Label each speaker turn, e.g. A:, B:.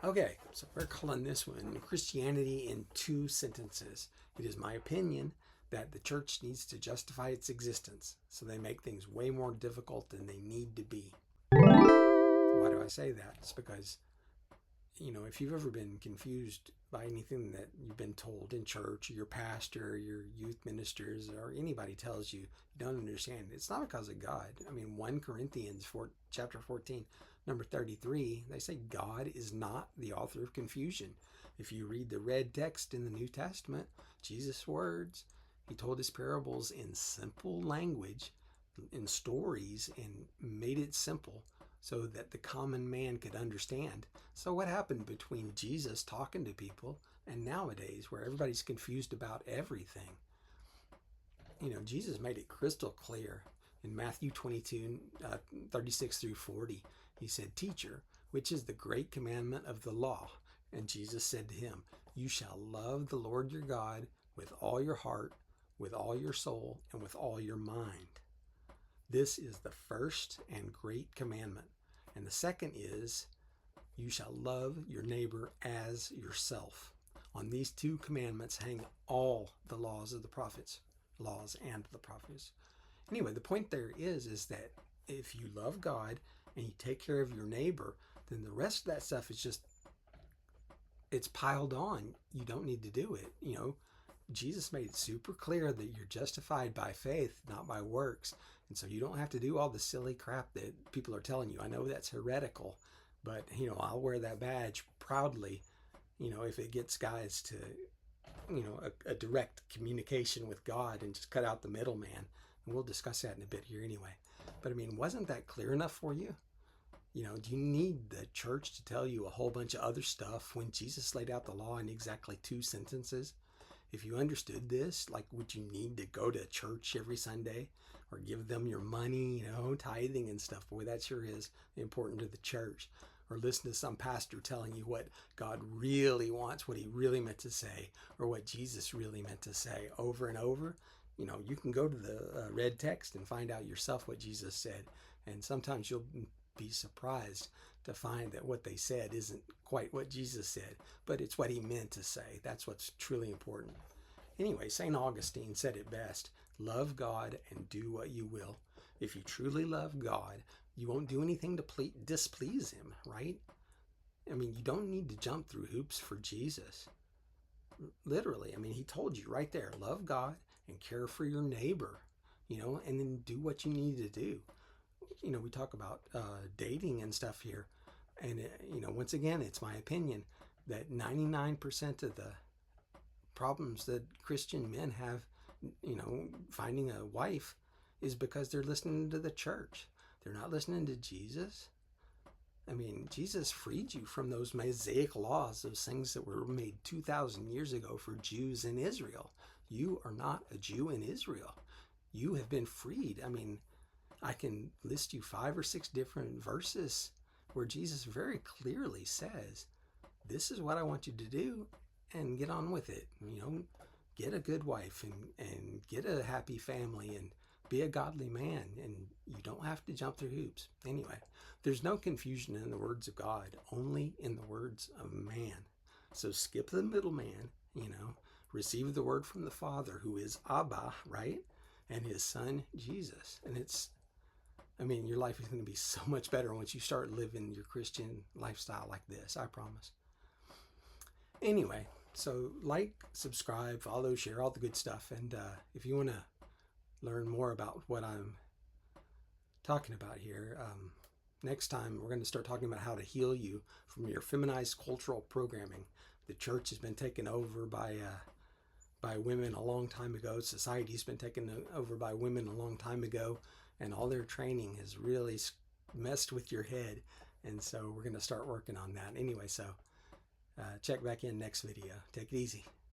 A: Okay, so we're calling this one Christianity in 2 sentences. It is my opinion that the church needs to justify its existence, so they make things way more difficult than they need to be. Why do I say that? It's because, if you've ever been confused by anything that you've been told in church, or your pastor, or your youth ministers, or anybody tells you, you don't understand. It's not because of God. 1 Corinthians chapter 14, number 33, they say God is not the author of confusion. If you read the red text in the New Testament, Jesus' words, he told his parables in simple language, in stories, and made it simple so that the common man could understand. So what happened between Jesus talking to people and nowadays where everybody's confused about everything? Jesus made it crystal clear in Matthew 22, 36 through 40. He said, "Teacher, which is the great commandment of the law?" And Jesus said to him, "You shall love the Lord your God with all your heart, with all your soul, and with all your mind. This is the first and great commandment. And the second is, you shall love your neighbor as yourself. On these 2 commandments hang all the laws of the prophets." Laws and the prophets. Anyway, the point there is that if you love God and you take care of your neighbor, then the rest of that stuff is just, it's piled on. You don't need to do it. Jesus made it super clear that you're justified by faith, not by works. And so you don't have to do all the silly crap that people are telling you. I know that's heretical, but, I'll wear that badge proudly, if it gets guys to, a direct communication with God and just cut out the middleman. And we'll discuss that in a bit here anyway. But wasn't that clear enough for you? Do you need the church to tell you a whole bunch of other stuff when Jesus laid out the law in exactly 2 sentences? If you understood this, would you need to go to church every Sunday or give them your money, tithing and stuff? Boy, that sure is important to the church. Or listen to some pastor telling you what God really wants, what he really meant to say, or what Jesus really meant to say over and over. You can go to the red text and find out yourself what Jesus said. And sometimes you'll be surprised to find that what they said isn't quite what Jesus said, but it's what he meant to say. That's what's truly important. Anyway, St. Augustine said it best: love God and do what you will. If you truly love God, you won't do anything to displease him, right? You don't need to jump through hoops for Jesus. Literally, he told you right there, love God and care for your neighbor, and then do what you need to do. We talk about dating and stuff here. And, once again, it's my opinion that 99% of the problems that Christian men have, finding a wife is because they're listening to the church. They're not listening to Jesus. Jesus freed you from those Mosaic laws, those things that were made 2,000 years ago for Jews in Israel. You are not a Jew in Israel. You have been freed. I can list you 5 or 6 different verses where Jesus very clearly says, this is what I want you to do, and get on with it. Get a good wife and get a happy family and be a godly man, and you don't have to jump through hoops. Anyway, there's no confusion in the words of God, only in the words of man. So skip the middleman, receive the word from the Father, who is Abba, right? And his son, Jesus. And your life is going to be so much better once you start living your Christian lifestyle like this, I promise. Anyway, so subscribe, follow, share, all the good stuff. And if you want to learn more about what I'm talking about here, next time we're going to start talking about how to heal you from your feminized cultural programming. The church has been taken over by women a long time ago. Society's been taken over by women a long time ago, and all their training has really messed with your head. And so we're going to start working on that. Anyway, so check back in next video. Take it easy.